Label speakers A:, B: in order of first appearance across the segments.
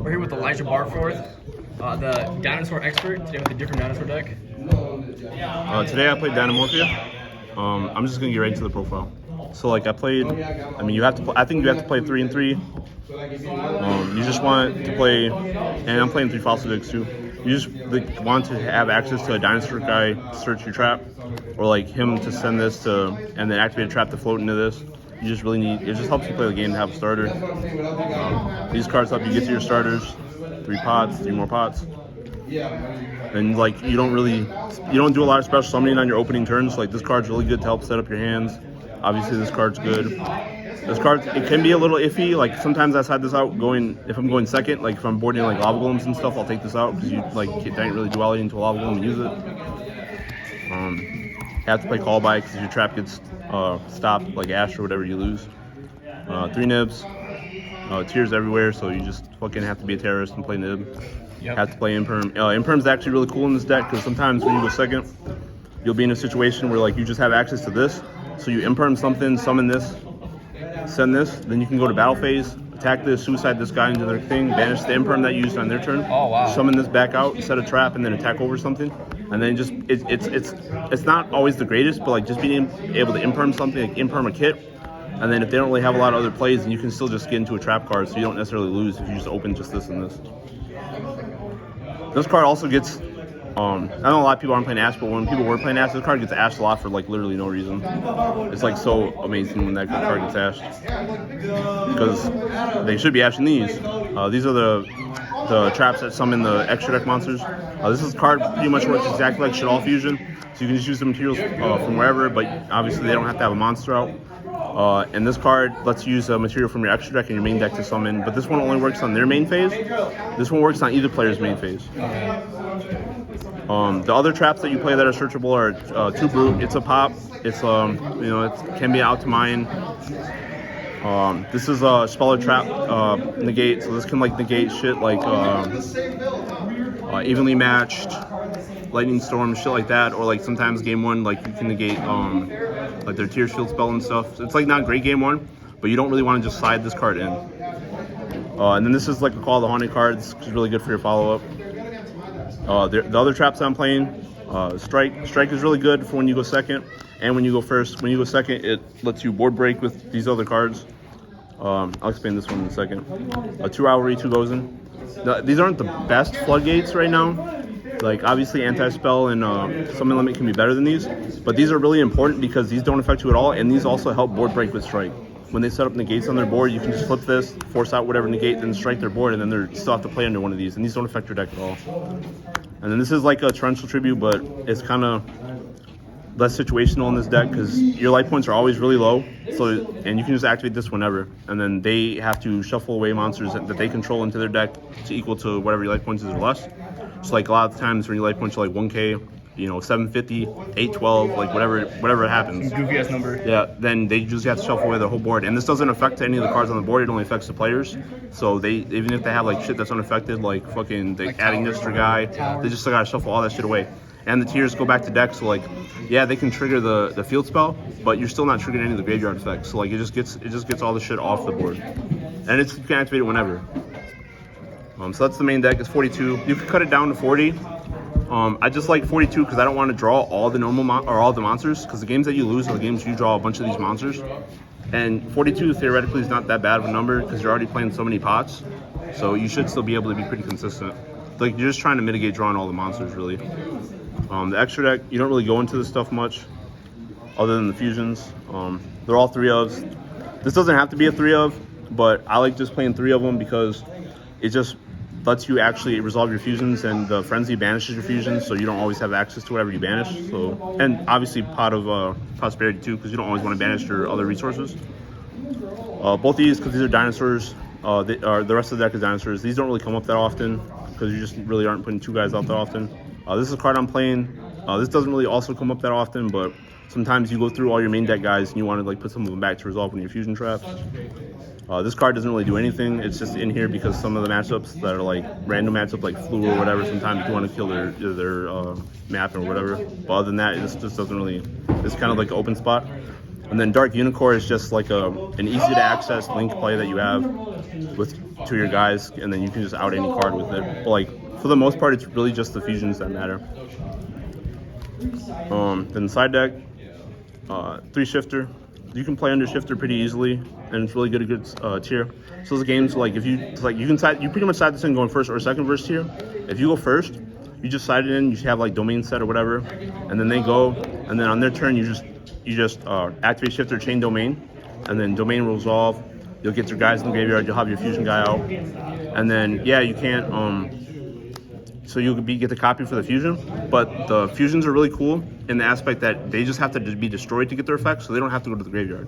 A: We're here with Elijah Barfoth, the dinosaur expert, today with a different dinosaur deck.
B: Today I played Dinomorphia. I'm just gonna get right into the profile. So like I think you have to play 3 and 3. You just want to play, and I'm playing 3 fossil decks too. You just want to have access to a dinosaur guy to search your trap, or like him to send this to, and then activate a trap to float into this. You just really need, it just helps you play the game to have a starter. These cards help you get to your starters. 3 pots, 3 more pots. And like you don't do a lot of special summoning on your opening turns. Like this card's really good to help set up your hands. Obviously this card's good. This card, it can be a little iffy. Like sometimes I side this out if I'm going second. Like if I'm boarding like lava golems and stuff, I'll take this out because you like can't really duality into a lava golem and use it. You have to play call by because your trap gets stopped like Ash or whatever, you lose. 3 nibs. Tears everywhere, so you just fucking have to be a terrorist and play nib. Yep. Have to play imperm. Imperm's actually really cool in this deck because sometimes when you go second, you'll be in a situation where like you just have access to this. So you imperm something, summon this, send this, then you can go to battle phase, attack this, suicide this guy into their thing, banish the imperm that you used on their turn.
A: Oh wow.
B: Summon this back out, set a trap, and then attack over something. And then just it's not always the greatest, but like just being able to imperm something, like imperm a kit. And then if they don't really have a lot of other plays, then you can still just get into a trap card, so you don't necessarily lose if you just open just this and this. This card also gets, I know a lot of people aren't playing Ash, but when people were playing Ash, this card gets Ashed a lot for like literally no reason. It's like so amazing when that card gets Ashed. Because they should be ashing these. These are the traps that summon the extra deck monsters. This card pretty much works exactly like Shaddoll Fusion. So you can just use the materials from wherever, but obviously they don't have to have a monster out. And this card lets you use a material from your extra deck and your main deck to summon, but this one only works on their main phase. This one works on either player's main phase. The other traps that you play that are searchable are 2 Brute. It's a pop. It's it can be out to mine. This is a Speller trap negate, so this can like negate shit like evenly matched, lightning storm, shit like that, or like sometimes game 1 like you can negate like their Tears Field spell and stuff. It's like not great game 1, but you don't really want to just slide this card in. And then this is like a Call of the Haunted card. This is really good for your follow-up. The other traps I'm playing, Strike. Strike is really good for when you go second and when you go first. When you go second, it lets you board break with these other cards. I'll explain this one in a second. 2 Owlry, 2 Gozen. These aren't the best floodgates right now. Like obviously anti-spell and summon limit can be better than these, but these are really important because these don't affect you at all, and these also help board break with Strike. When they set up negates on their board, you can just flip this, force out whatever negate, then strike their board, and then they still have to play under one of these, and these don't affect your deck at all. And then this is like a torrential tribute, but it's kind of less situational in this deck because your life points are always really low, and you can just activate this whenever, and then they have to shuffle away monsters that they control into their deck to equal to whatever your life points is or less. So like a lot of times when your life points are like 1k, 750, 812, like whatever happens.
A: Goofy ass number.
B: Yeah, then they just have to shuffle away their whole board, and this doesn't affect any of the cards on the board. It only affects the players. So even if they have like shit that's unaffected, like fucking adding this guy, they just still gotta shuffle all that shit away. And the tears go back to deck, so like, yeah, they can trigger the field spell, but you're still not triggering any of the graveyard effects. So like, it just gets all the shit off the board, and you can activate it whenever. So that's the main deck. It's 42. You could cut it down to 40. I just like 42 because I don't want to draw all the all the monsters, because the games that you lose are the games you draw a bunch of these monsters. And 42 theoretically is not that bad of a number because you're already playing so many pots, so you should still be able to be pretty consistent. Like you're just trying to mitigate drawing all the monsters really. The extra deck, you don't really go into this stuff much, other than the fusions. They're all 3 ofs. This doesn't have to be a 3 of, but I like just playing 3 of them because it just lets you actually resolve your fusions, and the frenzy banishes your fusions, so you don't always have access to whatever you banish. So, and obviously pot of prosperity too, because you don't always want to banish your other resources. Both these, because these are dinosaurs, the rest of the deck is dinosaurs. These don't really come up that often because you just really aren't putting 2 guys out that often. This is a card I'm playing. This doesn't really also come up that often, but sometimes you go through all your main deck guys and you want to like put some of them back to resolve one of your fusion traps. This card doesn't really do anything. It's just in here because some of the matchups that are like random matchup, like flu or whatever, sometimes you want to kill their map or whatever. But other than that, this just doesn't really. It's kind of like an open spot. And then Dark Unicorn is just like an easy to access link play that you have with to your guys, and then you can just out any card with it. But like for the most part, it's really just the fusions that matter. Then side deck, 3 shifter. You can play under shifter pretty easily, and it's really good against tier. So the games like if you you can side, you pretty much side this in going first or second versus tier. If you go first, you just side it in. You have like domain set or whatever, and then they go, and then on their turn you just activate shifter, chain domain, and then domain will resolve. You'll get your guys in the graveyard. You'll have your fusion guy out, and then yeah, you can't. So you could get the copy for the fusion, but the fusions are really cool in the aspect that they just have to be destroyed to get their effects, so they don't have to go to the graveyard.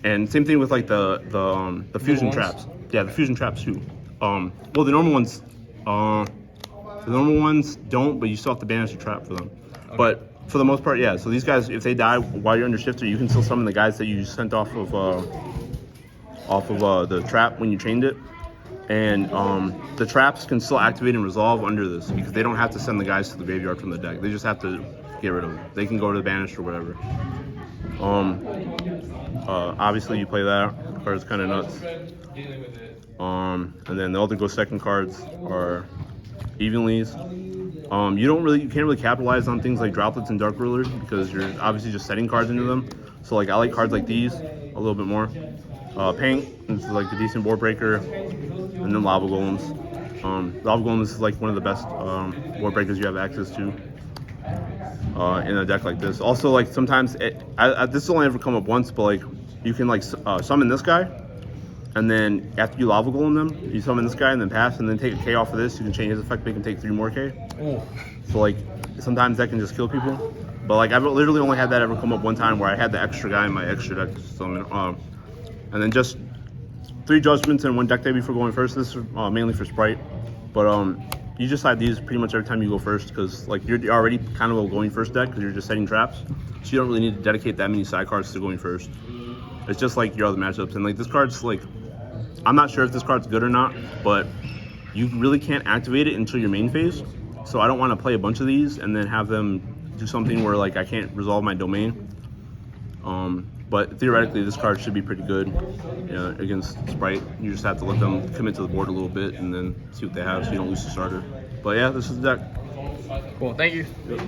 B: And same thing with like the fusion traps. Yeah, the fusion traps too. Well, the normal ones don't, but you still have to banish the trap for them. Okay. But for the most part, yeah. So these guys, if they die while you're under shifter, you can still summon the guys that you sent off of the trap when you chained it. And the traps can still activate and resolve under this because they don't have to send the guys to the graveyard from the deck. They just have to get rid of them. They can go to the banished or whatever. Obviously you play that. The card's kind of nuts. And then the other go second cards are evenlies. You can't really capitalize on things like droplets and dark rulers because you're obviously just setting cards into them. So like I like cards like these a little bit more. Paint, this is like the decent board breaker, and then lava golems. Lava golems is like one of the best board breakers you have access to in a deck like this. Also, like sometimes this has only ever come up once, but like you can like summon this guy, and then after you lava golem them, you summon this guy and then pass, and then take a K off of this. You can change his effect, make him take 3 more K.
A: Ooh.
B: So like sometimes that can just kill people. But like I've literally only had that ever come up one time where I had the extra guy in my extra deck to summon. And then just 3 judgments and 1 deck day before going first. This is mainly for Sprite, but you just side these pretty much every time you go first because like you're already kind of a going first deck because you're just setting traps, so you don't really need to dedicate that many side cards to going first. It's just like your other matchups, and like this card's like, I'm not sure if this card's good or not, but you really can't activate it until your main phase. So I don't want to play a bunch of these and then have them do something where like I can't resolve my domain. But theoretically, this card should be pretty good against Sprite. You just have to let them commit to the board a little bit and then see what they have so you don't lose the starter. But yeah, this is the deck.
A: Cool, thank you. Yep.